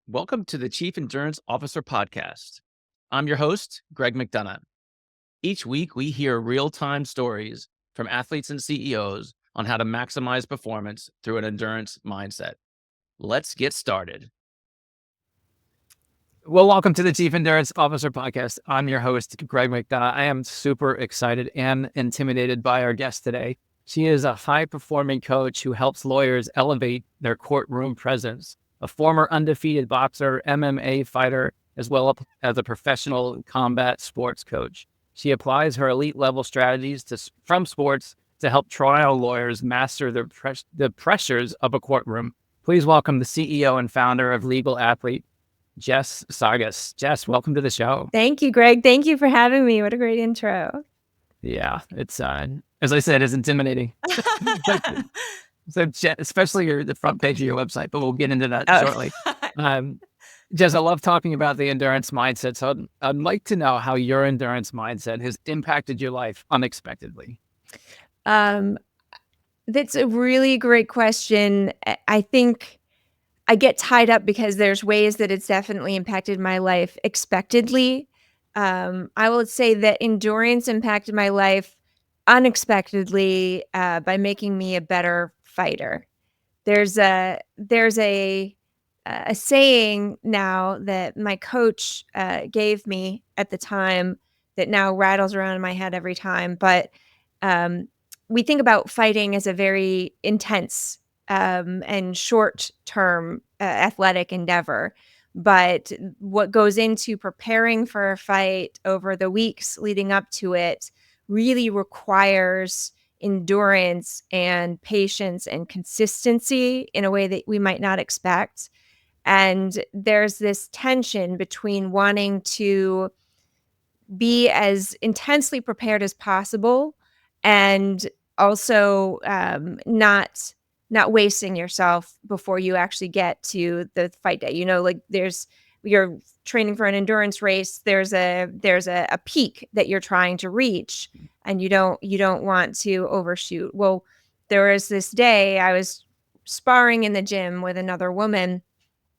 Welcome to the Chief Endurance Officer Podcast. I'm your host, Greg McDonough. Each week, we hear real-time stories from athletes and CEOs on how to maximize performance through an endurance mindset. Let's get started. Well, welcome to the Chief Endurance Officer Podcast. I'm your host, Greg McDonough. I am super excited and intimidated by our guest today. She is a high-performing coach who helps lawyers elevate their courtroom presence, a former undefeated boxer, MMA fighter, as well as a professional combat sports coach. She applies her elite-level strategies from sports to help trial lawyers master the pressures of a courtroom. Please welcome the CEO and founder of Legal Athlete, Jess Sargus. Jess, welcome to the show. Thank you, Greg. Thank you for having me. What a great intro. Yeah, it's, as I said, it's intimidating. So, especially the front page of your website, but we'll get into that shortly. Jess, I love talking about the endurance mindset. So I'd like to know how your endurance mindset has impacted your life unexpectedly. That's a really great question. I think I get tied up because there's ways that it's definitely impacted my life expectedly. I will say that endurance impacted my life unexpectedly by making me a better fighter. There's a saying now that my coach gave me at the time that now rattles around in my head every time. But we think about fighting as a very intense and short-term athletic endeavor. But what goes into preparing for a fight over the weeks leading up to it really requires endurance and patience and consistency in a way that we might not expect. And there's this tension between wanting to be as intensely prepared as possible and also not wasting yourself before you actually get to the fight day. Like you're training for an endurance race, there's a peak that you're trying to reach, and you don't want to overshoot. Well, there was this day I was sparring in the gym with another woman.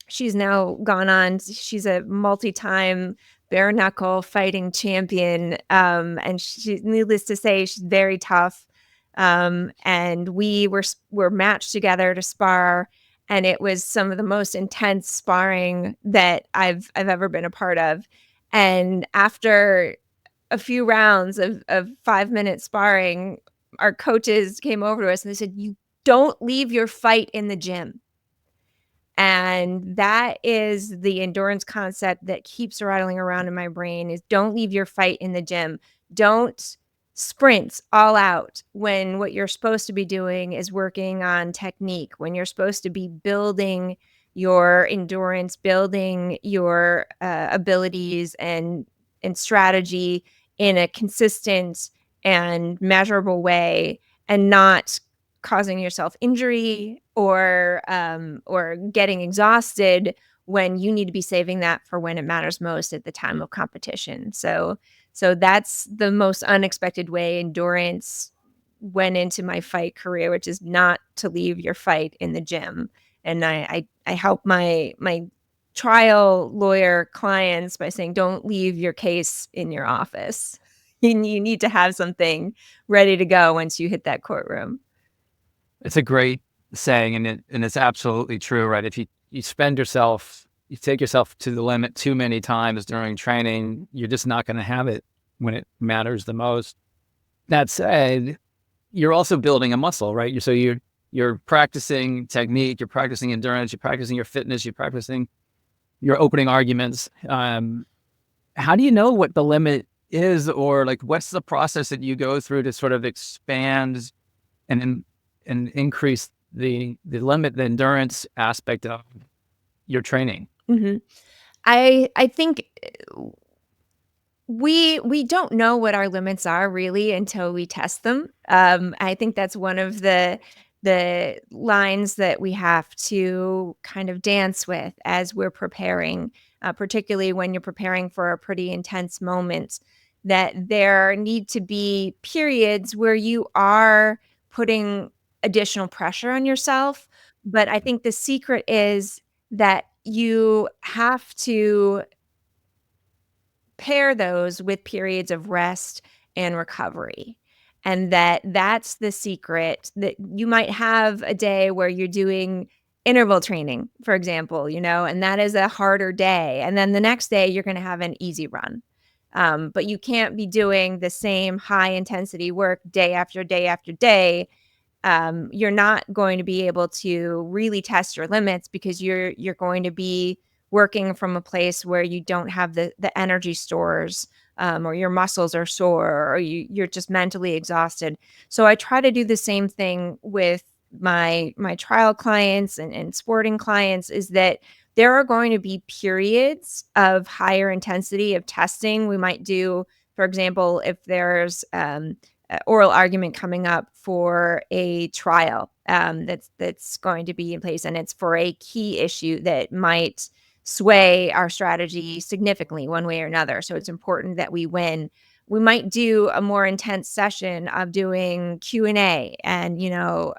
She's now gone on. She's a multi-time bare knuckle fighting champion. And needless to say, she's very tough. And we were matched together to spar, and it was some of the most intense sparring that I've ever been a part of. And after a few rounds of 5-minute sparring, our coaches came over to us and they said, "You don't leave your fight in the gym." And that is the endurance concept that keeps rattling around in my brain is don't leave your fight in the gym. Don't sprint all out when what you're supposed to be doing is working on technique, when you're supposed to be building your endurance, building your abilities and strategy in a consistent and measurable way, and not causing yourself injury or getting exhausted when you need to be saving that for when it matters most at the time of competition. So that's the most unexpected way endurance went into my fight career, which is not to leave your fight in the gym. And I help my trial lawyer clients by saying, don't leave your case in your office. You need to have something ready to go once you hit that courtroom. It's a great saying, and it's absolutely true, right? If you take yourself to the limit too many times during training, you're just not going to have it when it matters the most. That said, you're also building a muscle, right? So you're practicing technique, you're practicing endurance, you're practicing your fitness, you're practicing your opening arguments. How do you know what the limit is, or like what's the process that you go through to sort of expand and increase the limit, the endurance aspect of your training? Mm-hmm. I think we don't know what our limits are really until we test them. I think that's one of the lines that we have to kind of dance with as we're preparing, particularly when you're preparing for a pretty intense moment, that there need to be periods where you are putting additional pressure on yourself. But I think the secret is that you have to pair those with periods of rest and recovery. And that's the secret. That you might have a day where you're doing interval training, for example, and that is a harder day. And then the next day you're going to have an easy run. But you can't be doing the same high intensity work day after day after day. You're not going to be able to really test your limits because you're going to be working from a place where you don't have the energy stores, or your muscles are sore, or you're just mentally exhausted. So I try to do the same thing with my trial clients and sporting clients, is that there are going to be periods of higher intensity of testing. We might do, for example, if there's oral argument coming up for a trial, that's going to be in place, and it's for a key issue that might sway our strategy significantly one way or another. So it's important that we win. We might do a more intense session of doing Q&A, and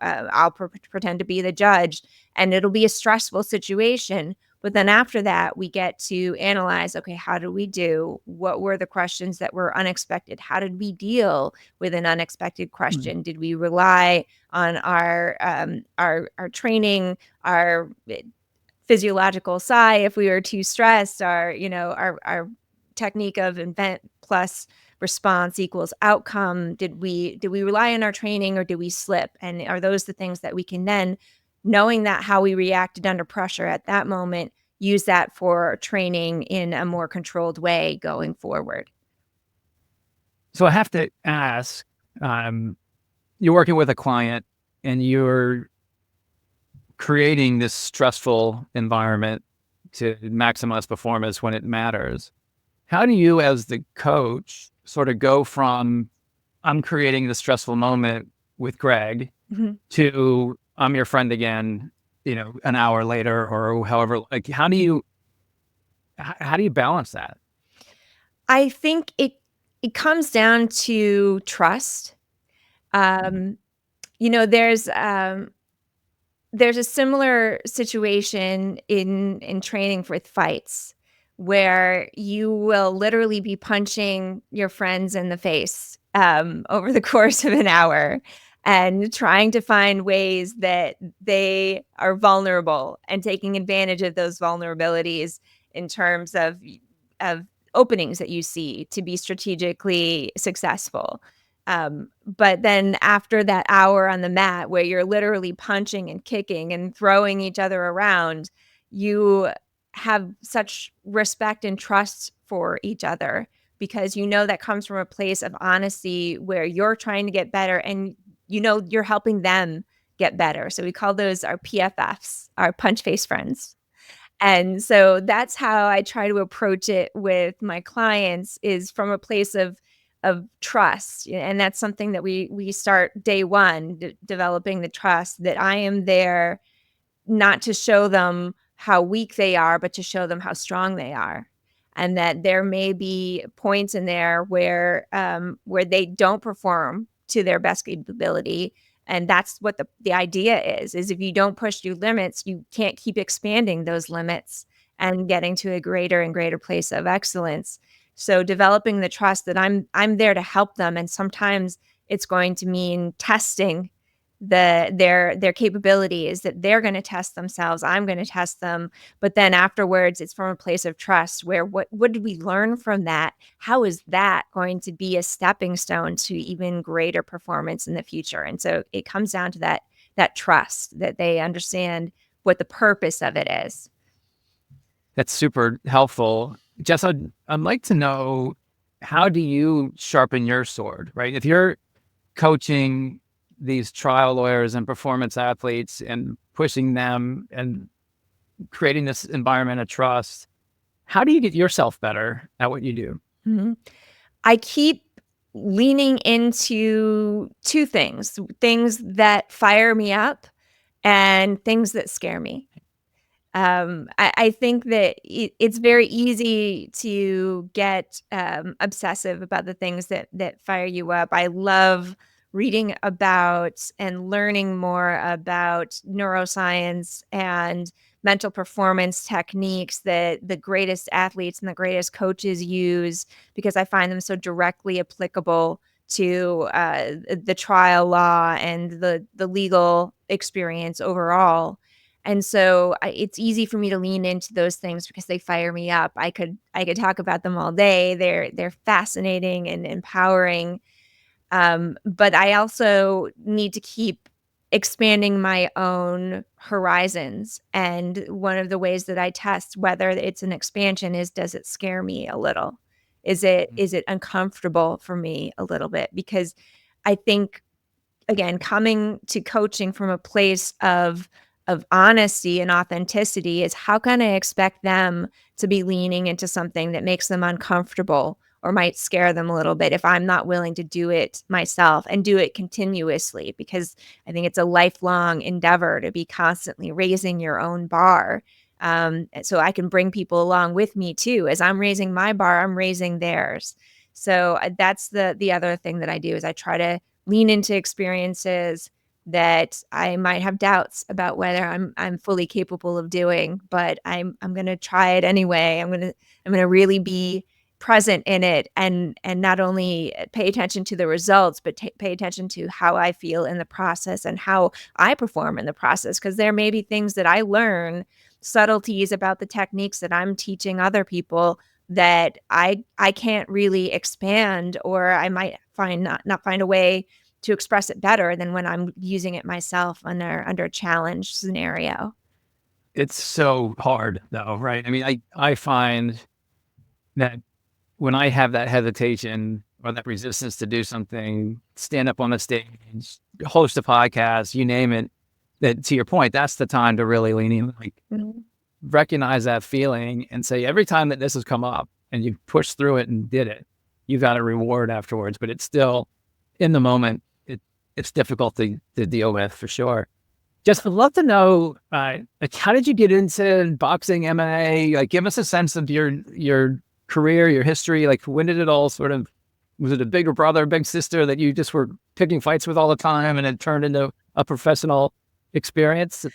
I'll pretend to be the judge, and it'll be a stressful situation. But then after that, we get to analyze, okay, how did we do? What were the questions that were unexpected? How did we deal with an unexpected question? Did we rely on our training, our physiological sigh if we were too stressed, our technique of event plus response equals outcome? Did we rely on our training, or did we slip? And are those the things that we can then, knowing that how we reacted under pressure at that moment, use that for training in a more controlled way going forward? So I have to ask, you're working with a client and you're creating this stressful environment to maximize performance when it matters. How do you, as the coach, sort of go from I'm creating the stressful moment with Greg to I'm your friend again, an hour later or however? Like, how do you balance that? I think it comes down to trust. There's a similar situation in training with fights, where you will literally be punching your friends in the face over the course of an hour, and trying to find ways that they are vulnerable and taking advantage of those vulnerabilities in terms of openings that you see to be strategically successful. But then after that hour on the mat, where you're literally punching and kicking and throwing each other around, you have such respect and trust for each other, because that comes from a place of honesty where you're trying to get better, and you're helping them get better. So we call those our PFFs, our punch face friends. And so that's how I try to approach it with my clients, is from a place of trust. And that's something that we start day one, developing the trust that I am there not to show them how weak they are, but to show them how strong they are. And that there may be points in there where they don't perform to their best capability. And that's what the idea is if you don't push your limits, you can't keep expanding those limits and getting to a greater and greater place of excellence. So developing the trust that I'm there to help them. And sometimes it's going to mean testing their capabilities, that they're going to test themselves, I'm going to test them. But then afterwards, it's from a place of trust, where what did we learn from that? How is that going to be a stepping stone to even greater performance in the future? And so it comes down to that trust, that they understand what the purpose of it is. That's super helpful. Jess, I'd like to know, how do you sharpen your sword, right? If you're coaching these trial lawyers and performance athletes and pushing them and creating this environment of trust, how do you get yourself better at what you do? I keep leaning into two things that fire me up and things that scare me. I think that it's very easy to get obsessive about the things that fire you up. I love reading about and learning more about neuroscience and mental performance techniques that the greatest athletes and the greatest coaches use, because I find them so directly applicable to the trial law and the legal experience overall. And so it's easy for me to lean into those things because they fire me up. I could talk about them all day. They're fascinating and empowering. But I also need to keep expanding my own horizons. And one of the ways that I test whether it's an expansion is, does it scare me a little? Is it uncomfortable for me a little bit? Because I think, again, coming to coaching from a place of honesty and authenticity is, how can I expect them to be leaning into something that makes them uncomfortable or might scare them a little bit if I'm not willing to do it myself and do it continuously? Because I think it's a lifelong endeavor to be constantly raising your own bar. So I can bring people along with me too. As I'm raising my bar, I'm raising theirs. So that's the other thing that I do, is I try to lean into experiences that I might have doubts about whether I'm fully capable of doing, but I'm going to try it anyway. I'm going to really be present in it, and not only pay attention to the results, but pay attention to how I feel in the process and how I perform in the process, because there may be things that I learn, subtleties about the techniques that I'm teaching other people, that I can't really expand, or I might not find a way to express it better than when I'm using it myself under a challenge scenario. It's so hard though, right? I mean, I find that when I have that hesitation or that resistance to do something, stand up on the stage, host a podcast, you name it, that, to your point, that's the time to really lean in, like, Mhm. recognize that feeling and say, every time that this has come up and you pushed through it and did it, you got a reward afterwards. But it's still, in the moment, it's difficult to deal with, for sure. Just, I'd love to know, like, how did you get into boxing, MMA? Like, give us a sense of your career, your history. Like, when did it all sort of, was it a bigger brother, big sister that you just were picking fights with all the time and it turned into a professional experience?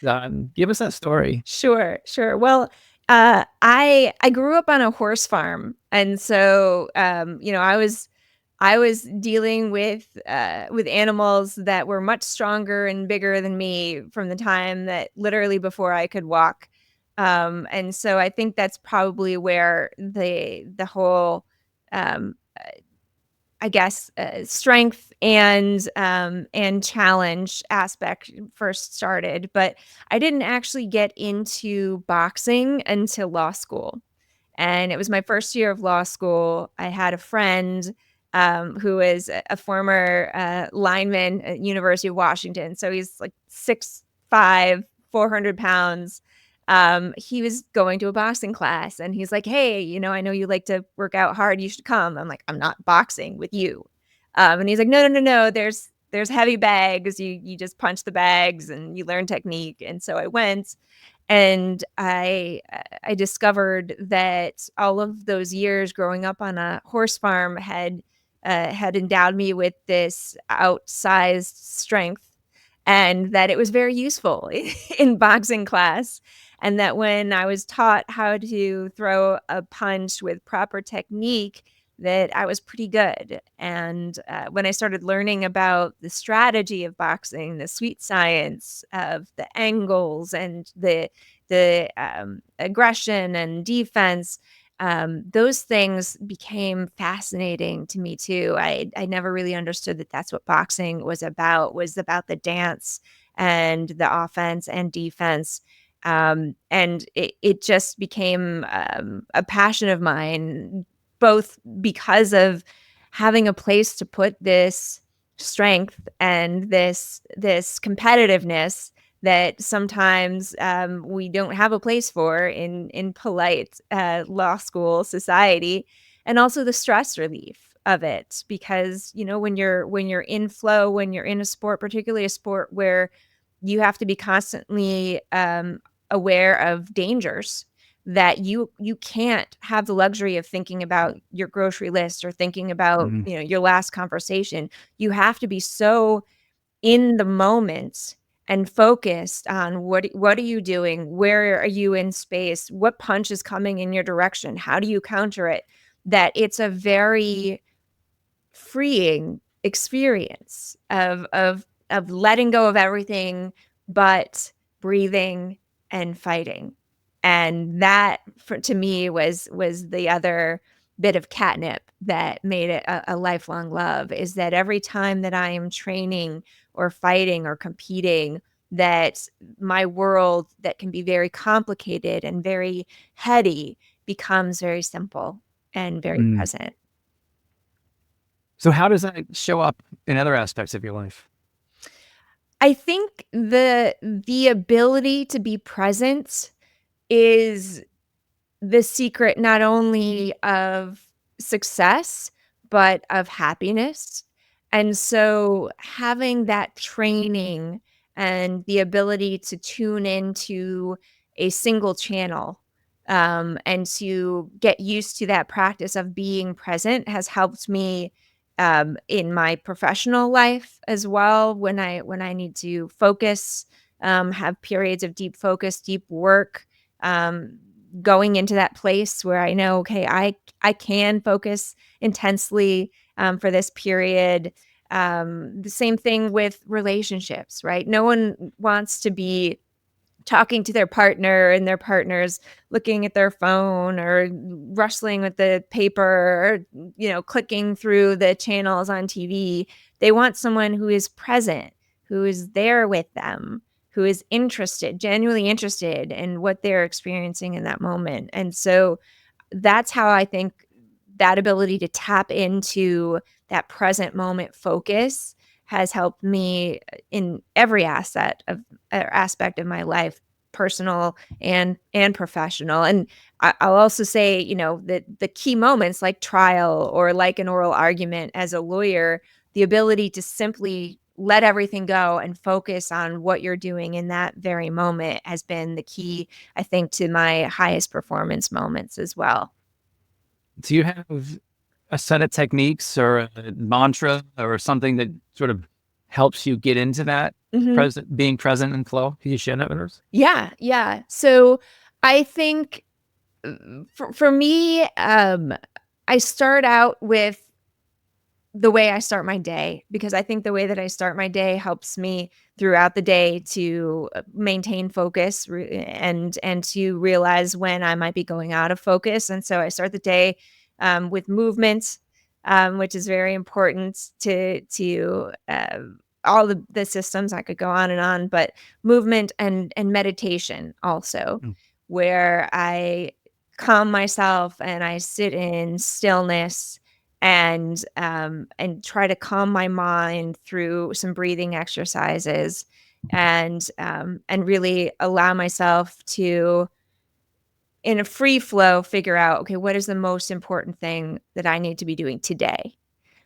Give us that story. Sure, sure. Well, I grew up on a horse farm, and so I was dealing with animals that were much stronger and bigger than me from the time that, literally, before I could walk. And so I think that's probably where the whole, um, I guess, strength and challenge aspect first started. But I didn't actually get into boxing until law school. And it was my first year of law school. I had a friend who was a former lineman at University of Washington. So he's like 6'5", 400 pounds. He was going to a boxing class, and he's like, "Hey, I know you like to work out hard. You should come." I'm like, "I'm not boxing with you." And he's like, "No, no, no, no. There's heavy bags. You just punch the bags and you learn technique." And so I went, and I discovered that all of those years growing up on a horse farm had endowed me with this outsized strength, and that it was very useful in boxing class. And that when I was taught how to throw a punch with proper technique, that I was pretty good. And when I started learning about the strategy of boxing, the sweet science of the angles and the aggression and defense, those things became fascinating to me too. I never really understood that that's what boxing was about the dance and the offense and defense. And it just became a passion of mine, both because of having a place to put this strength and this competitiveness that sometimes we don't have a place for in polite law school society, and also the stress relief of it. Because when you're in flow, when you're in a sport, particularly a sport where you have to be constantly aware of dangers, that you can't have the luxury of thinking about your grocery list or thinking about your last conversation. You have to be so in the moment and focused on what are you doing? Where are you in space? What punch is coming in your direction? How do you counter it? That it's a very freeing experience of letting go of everything but breathing and fighting. And that to me was the other bit of catnip that made it a lifelong love, is that every time that I am training or fighting or competing, that my world that can be very complicated and very heady becomes very simple and very Mm. present. So how does that show up in other aspects of your life? I think the ability to be present is the secret not only of success, but of happiness. And so having that training and the ability to tune into a single channel, and to get used to that practice of being present has helped me in my professional life as well. When I need to focus, have periods of deep focus, deep work, um, going into that place where I know, okay, I can focus intensely for this period. The same thing with relationships, right? No one wants to be talking to their partner and their partner's looking at their phone or rustling with the paper or clicking through the channels on TV. They want someone who is present, who is there with them, who is interested, genuinely interested in what they're experiencing in that moment. And so that's how I think that ability to tap into that present moment focus has helped me in every aspect of my life, personal and professional. And I'll also say, that the key moments like trial or like an oral argument as a lawyer, the ability to simply let everything go and focus on what you're doing in that very moment has been the key, I think, to my highest performance moments as well. Do you have a set of techniques or a mantra or something that sort of helps you get into that Mhm. being present and flow? Can you share that with us? Yeah, yeah. So I think for me, I start out with the way I start my day, because I think the way that I start my day helps me throughout the day to maintain focus and to realize when I might be going out of focus. And so I start the day with movement, which is very important to all the systems. I could go on and on, but movement and meditation also, Mm. where I calm myself and I sit in stillness and try to calm my mind through some breathing exercises and really allow myself to, in a free flow, figure out, okay, what is the most important thing that I need to be doing today?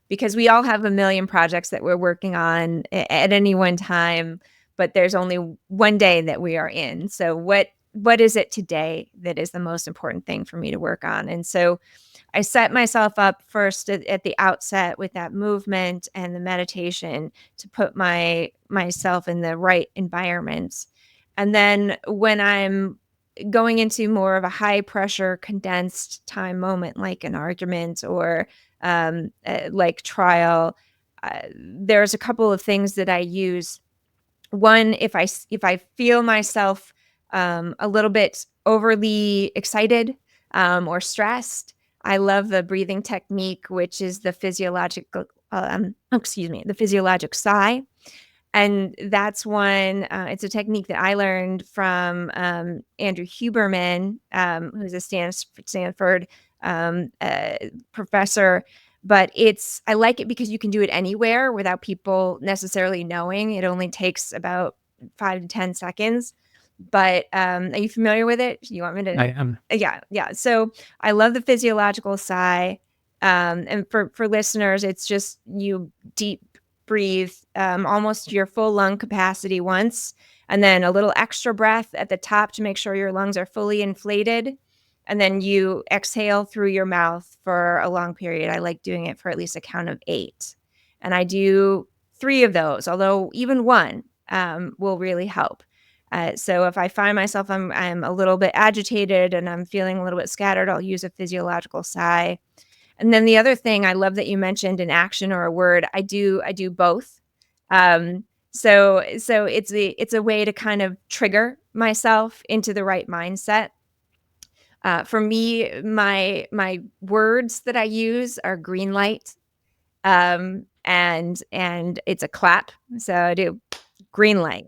Because we all have a million projects that we're working on at any one time, but there's only one day that we are in. So what is it today that is the most important thing for me to work on? And so I set myself up first at the outset with that movement and the meditation to put myself in the right environments. And then when I'm going into more of a high pressure condensed time moment like an argument or like trial, there's a couple of things that I use. One, if I feel myself a little bit overly excited or stressed, I love the breathing technique, which is the the physiologic sigh. And that's one, it's a technique that I learned from Andrew Huberman, who's a Stanford professor. But I like it because you can do it anywhere without people necessarily knowing. It only takes about 5 to 10 seconds. But are you familiar with it? You want me to? I am. Yeah, yeah. So I love the physiological sigh. And for listeners, it's just you deep breathe almost your full lung capacity once, and then a little extra breath at the top to make sure your lungs are fully inflated. And then you exhale through your mouth for a long period. I like doing it for at least a count of 8. And I do 3 of those, although even one will really help. So if I find myself I'm a little bit agitated and I'm feeling a little bit scattered, I'll use a physiological sigh. And then the other thing I love that you mentioned an action or a word. I do both. Um, so it's a way to kind of trigger myself into the right mindset. For me, my words that I use are green light, and it's a clap. So I do green light,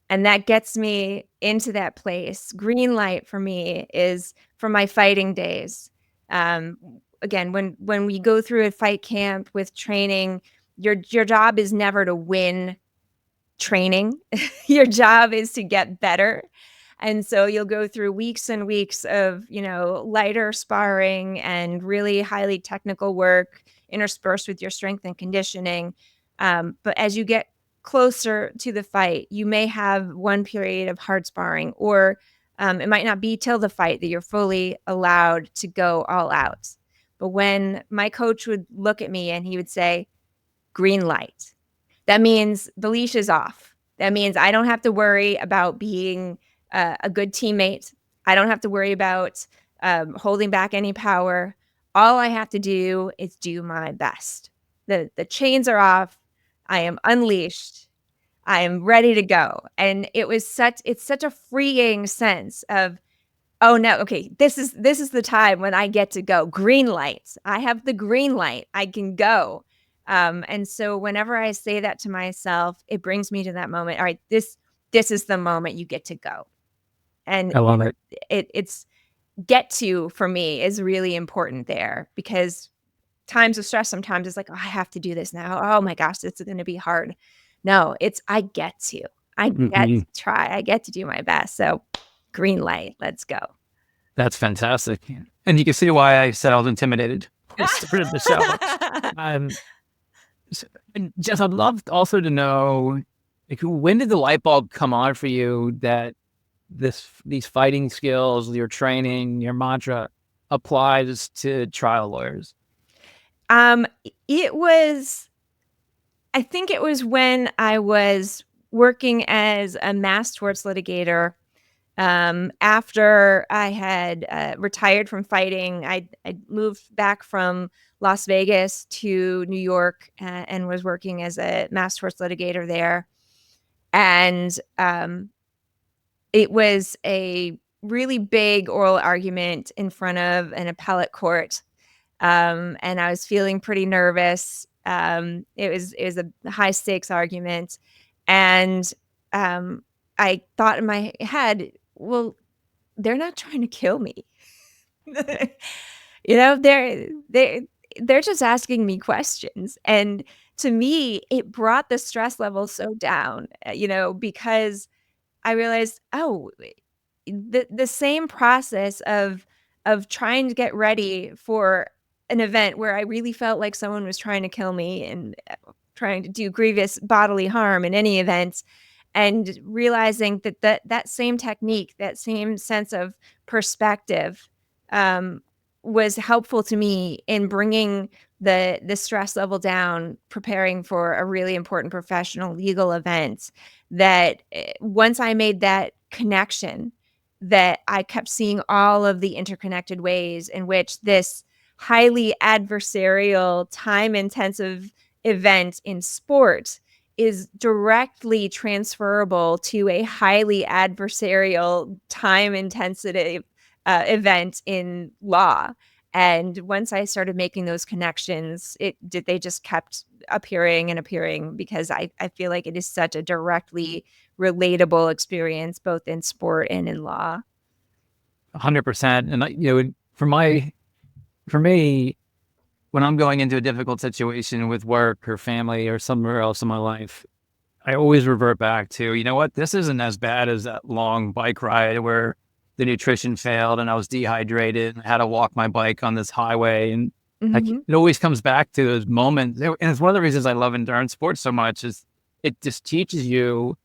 and that gets me into that place. Green light for me is from my fighting days. Um, Again, when we go through a fight camp with training, your job is never to win training. Your job is to get better. And so you'll go through weeks and weeks of, lighter sparring and really highly technical work interspersed with your strength and conditioning. But as you get closer to the fight, you may have one period of hard sparring, or it might not be till the fight that you're fully allowed to go all out. But when my coach would look at me and he would say, green light, that means the leash is off. That means I don't have to worry about being a good teammate. I don't have to worry about holding back any power. All I have to do is do my best. The chains are off. I am unleashed. I am ready to go. And it's such a freeing sense of, oh no, okay, this is the time when I get to go. Green light. I have the green light. I can go. And so whenever I say that to myself, it brings me to that moment. All right, this is the moment you get to go. And I love it. it's get to, for me, is really important there, because times of stress sometimes it's like, oh, I have to do this now. Oh my gosh, this is going to be hard. No, it's I get to. I get Mhm. to try. I get to do my best. So green light, let's go. That's fantastic. And you can see why I said I was intimidated when I started the show. Um, and Jess, I'd love also to know, like, when did the light bulb come on for you that these fighting skills, your training, your mantra applies to trial lawyers? Um, it was, I think it was when I was working as a mass torts litigator. After I had retired from fighting, I moved back from Las Vegas to New York, and was working as a mass torts litigator there. And it was a really big oral argument in front of an appellate court, and I was feeling pretty nervous. It was a high stakes argument, and I thought in my head, well, they're not trying to kill me. They're just asking me questions, and to me, it brought the stress level so down. Because I realized, oh, the same process of trying to get ready for an event where I really felt like someone was trying to kill me and trying to do grievous bodily harm in any event, and realizing that same technique, that same sense of perspective, um, was helpful to me in bringing the stress level down, preparing for a really important professional legal event. That once I made that connection, that I kept seeing all of the interconnected ways in which this highly adversarial, time intensive event in sport is directly transferable to a highly adversarial, time intensive event in law. And once I started making those connections, they just kept appearing and appearing, because I feel like it is such a directly relatable experience, both in sport and in law. 100%. And for me, when I'm going into a difficult situation with work or family or somewhere else in my life, I always revert back to, you know what, this isn't as bad as that long bike ride where the nutrition failed and I was dehydrated and I had to walk my bike on this highway. And Hmm. it always comes back to those moments. And it's one of the reasons I love endurance sports so much, is it just teaches you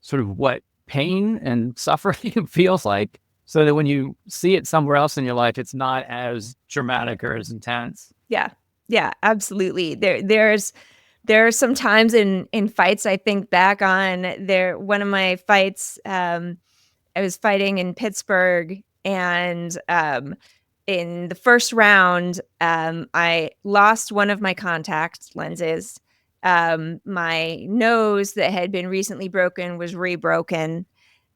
sort of what pain and suffering feels like, so that when you see it somewhere else in your life, it's not as dramatic or as intense. Yeah. Yeah, absolutely. There's There are some times in fights I think back on. One of my fights, I was fighting in Pittsburgh, and in the first round, I lost one of my contact lenses. My nose that had been recently broken was rebroken.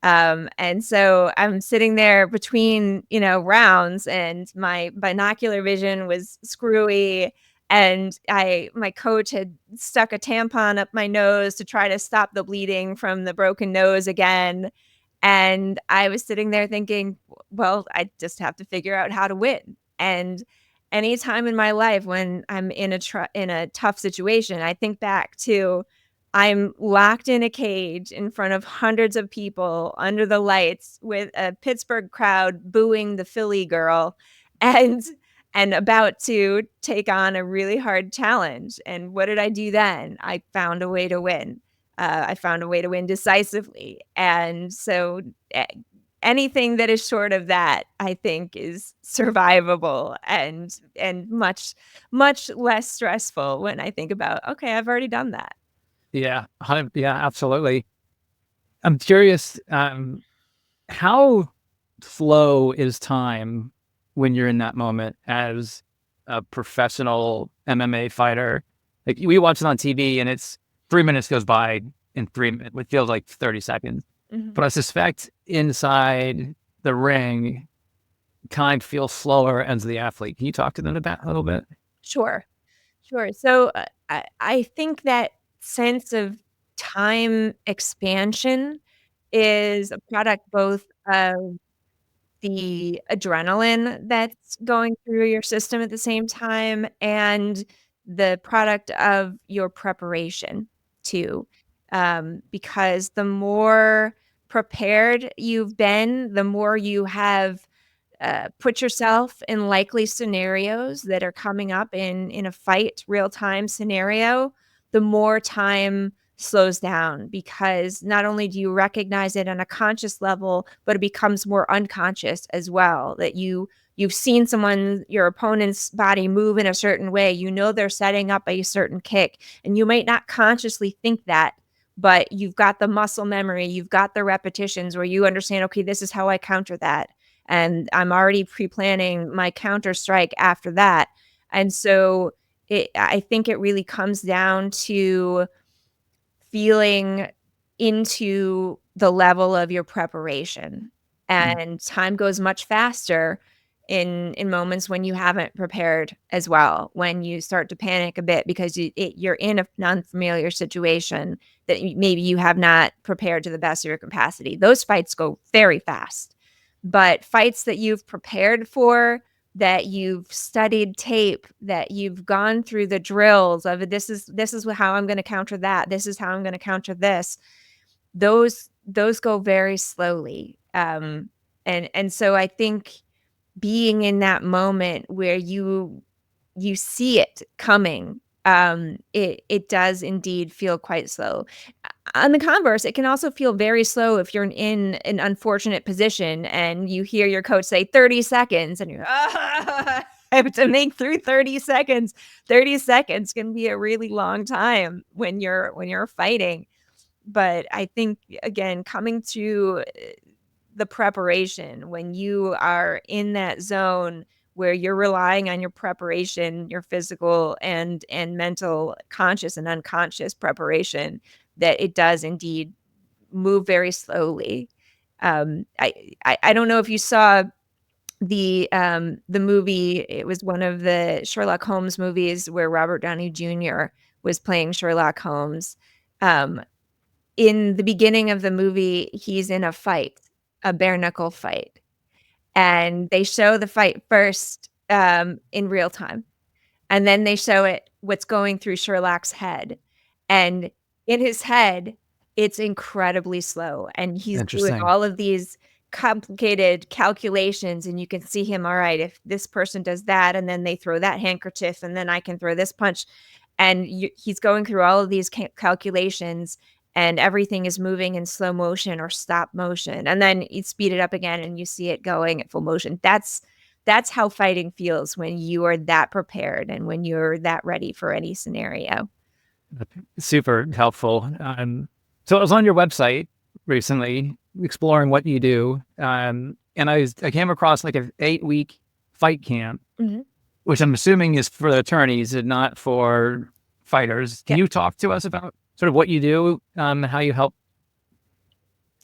And so I'm sitting there between, rounds, and my binocular vision was screwy. And my coach had stuck a tampon up my nose to try to stop the bleeding from the broken nose again. And I was sitting there thinking, well, I just have to figure out how to win. And anytime in my life when I'm in a tough situation, I think back to I'm locked in a cage in front of hundreds of people under the lights with a Pittsburgh crowd booing the Philly girl, and about to take on a really hard challenge. And what did I do then? I found a way to win. I found a way to win decisively. And so anything that is short of that, I think, is survivable and much less stressful when I think about, okay, I've already done that. Yeah, yeah, absolutely. I'm curious, how slow is time when you're in that moment as a professional MMA fighter? Like we watch it on TV and it's 3 minutes goes by in 3 minutes. It feels like 30 seconds. Mhm. But I suspect inside the ring, time feels slower as the athlete. Can you talk to them about a little bit? Sure. Sure. So, I think that sense of time expansion is a product both of the adrenaline that's going through your system at the same time, and the product of your preparation too. Because the more prepared you've been, the more you have put yourself in likely scenarios that are coming up in a fight real time scenario, the more time slows down, because not only do you recognize it on a conscious level, but it becomes more unconscious as well. That you've seen your opponent's body move in a certain way, they're setting up a certain kick, and you might not consciously think that, but you've got the muscle memory, you've got the repetitions where you understand, okay, this is how I counter that, and I'm already pre-planning my counter strike after that. And so I think it really comes down to feeling into the level of your preparation. Mm. And time goes much faster in moments when you haven't prepared as well, when you start to panic a bit because you're in an unfamiliar situation that maybe you have not prepared to the best of your capacity. Those fights go very fast. But fights that you've prepared for, that you've studied tape, that you've gone through the drills of, this is how I'm going to counter that. This is how I'm going to counter this. Those go very slowly. And so I think being in that moment where you see it coming, it does indeed feel quite slow. On the converse, it can also feel very slow if you're in an unfortunate position and you hear your coach say 30 seconds and you're, I have to make through 30 seconds. 30 seconds can be a really long time when you're fighting. But I think, again, coming to the preparation, when you are in that zone where you're relying on your preparation, your physical and mental, conscious and unconscious preparation, that it does indeed move very slowly. I don't know if you saw the movie. It was one of the Sherlock Holmes movies where Robert Downey Jr. was playing Sherlock Holmes. Um, in the beginning of the movie, he's in a fight, a bare knuckle fight, and they show the fight first, in real time, and then they show it what's going through Sherlock's head, and in his head, it's incredibly slow, and he's doing Interesting. all of these complicated calculations, and you can see him, "All right, if this person does that, and then they throw that handkerchief, and then I can throw this punch," and he's going through all of these calculations, and everything is moving in slow motion or stop motion, and then you speed it up again, and you see it going at full motion. That's how fighting feels when you are that prepared and when you're that ready for any scenario. Super helpful. So I was on your website recently exploring what you do, and I came across like an 8-week fight camp, Mhm. which I'm assuming is for attorneys and not for fighters. Can Yeah. you talk to us about sort of what you do, how you help?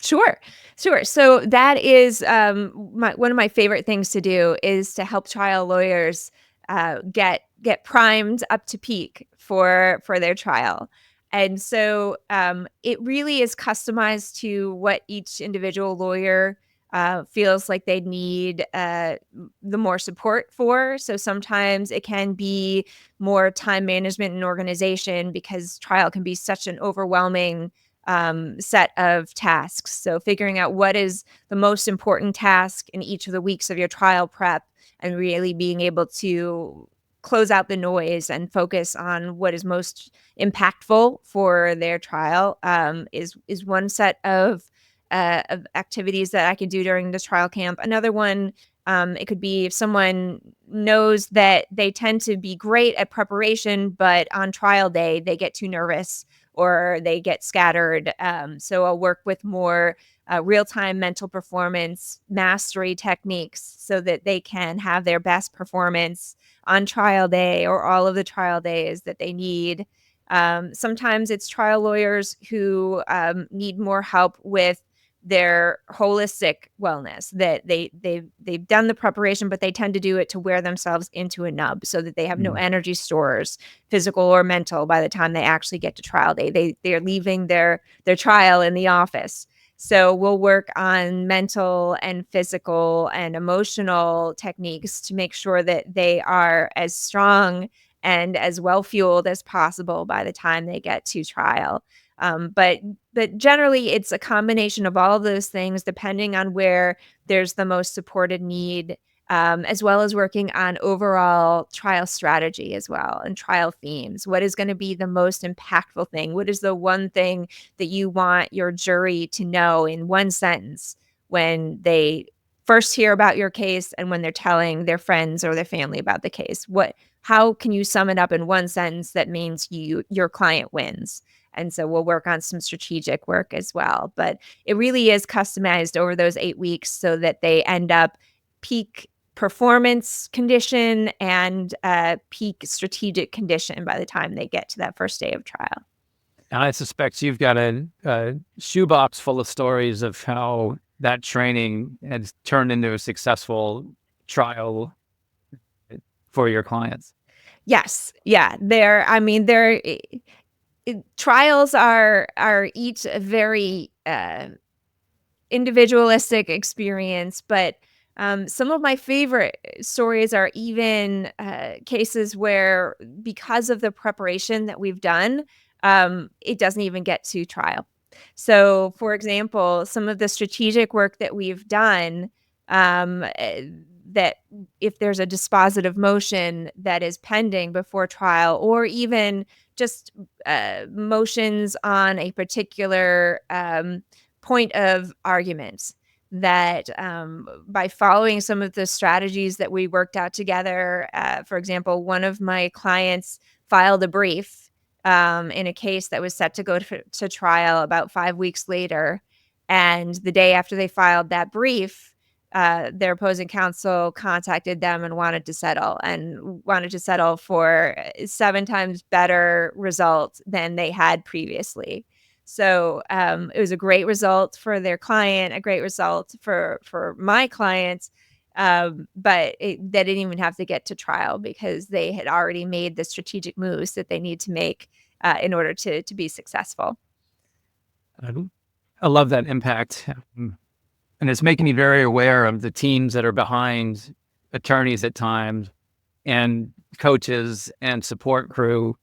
Sure, sure. So that is one of my favorite things to do is to help trial lawyers get primed up to peak for their trial. And so it really is customized to what each individual lawyer feels like they need the more support for. So sometimes it can be more time management and organization because trial can be such an overwhelming set of tasks. So figuring out what is the most important task in each of the weeks of your trial prep and really being able to close out the noise and focus on what is most impactful for their trial is one set of activities that I could do during this trial camp. Another one, it could be if someone knows that they tend to be great at preparation, but on trial day they get too nervous or they get scattered. So I'll work with more real-time mental performance mastery techniques so that they can have their best performance on trial day or all of the trial days that they need. Sometimes it's trial lawyers who need more help with their holistic wellness, that they've done the preparation, but they tend to do it to wear themselves into a nub so that they have no Mm. energy stores, physical or mental, by the time they actually get to trial day. They're leaving their trial in the office. So we'll work on mental and physical and emotional techniques to make sure that they are as strong and as well fueled as possible by the time they get to trial. But generally, it's a combination of all of those things, depending on where there's the most supported need, as well as working on overall trial strategy as well and trial themes. What is going to be the most impactful thing? What is the one thing that you want your jury to know in one sentence when they first hear about your case and when they're telling their friends or their family about the case? How can you sum it up in one sentence that means your client wins? And so we'll work on some strategic work as well. But it really is customized over those 8 weeks so that they end up peak performance condition and peak strategic condition by the time they get to that first day of trial. And I suspect you've got a shoebox full of stories of how that training has turned into a successful trial for your clients. Yes. Yeah. Trials are each a very individualistic experience, but some of my favorite stories are even cases where, because of the preparation that we've done, it doesn't even get to trial. So, for example, some of the strategic work that we've done, that if there's a dispositive motion that is pending before trial, or even just motions on a particular point of arguments, that by following some of the strategies that we worked out together, for example, one of my clients filed a brief in a case that was set to go to trial about 5 weeks later. And the day after they filed that brief, their opposing counsel contacted them and wanted to settle for 7 times better results than they had previously. So it was a great result for their client, a great result for my clients, but they didn't even have to get to trial because they had already made the strategic moves that they need to make in order to be successful. I I love that impact. And it's making me very aware of the teams that are behind attorneys at times and coaches and support crew.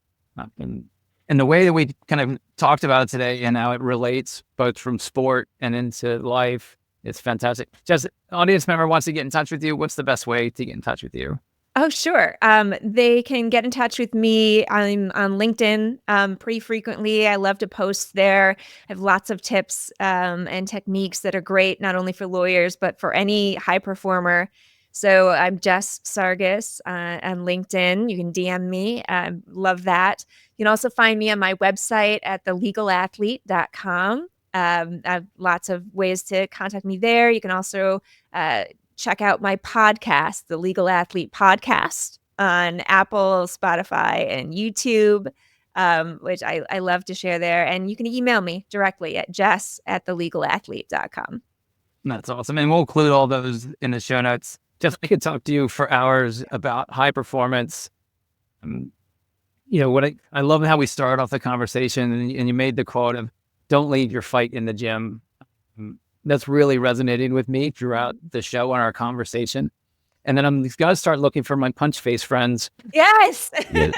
And the way that we kind of talked about it today and how it relates both from sport and into life, it's fantastic. Just audience member wants to get in touch with you. What's the best way to get in touch with you? Oh, sure. They can get in touch with me. I'm on LinkedIn pretty frequently. I love to post there. I have lots of tips and techniques that are great, not only for lawyers, but for any high performer. So I'm Jess Sargus on LinkedIn. You can DM me. Love that. You can also find me on my website at thelegalathlete.com. I have lots of ways to contact me there. You can also check out my podcast, the Legal Athlete Podcast, on Apple, Spotify, and YouTube, which I love to share there. And you can email me directly at jess@thelegalathlete.com. That's awesome. And we'll include all those in the show notes. Just I could talk to you for hours about high performance. I love how we started off the conversation and you made the quote of don't leave your fight in the gym. That's really resonating with me throughout the show and our conversation. And then I'm going to start looking for my punch face friends. Yes. Yes.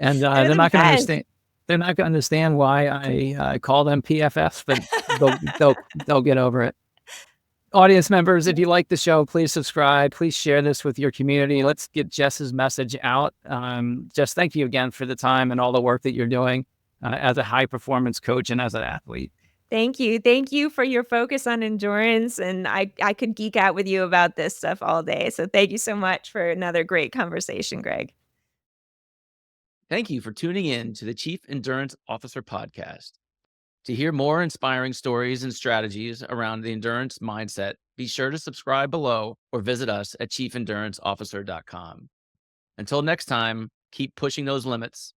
And they're not going to understand. They're not going to understand why I call them PFFs, but they'll get over it. Audience members, if you like the show, please subscribe. Please share this with your community. Let's get Jess's message out. Jess, thank you again for the time and all the work that you're doing as a high performance coach and as an athlete. Thank you. Thank you for your focus on endurance. And I could geek out with you about this stuff all day. So thank you so much for another great conversation, Greg. Thank you for tuning in to the Chief Endurance Officer Podcast. To hear more inspiring stories and strategies around the endurance mindset, be sure to subscribe below or visit us at chiefenduranceofficer.com. Until next time, keep pushing those limits.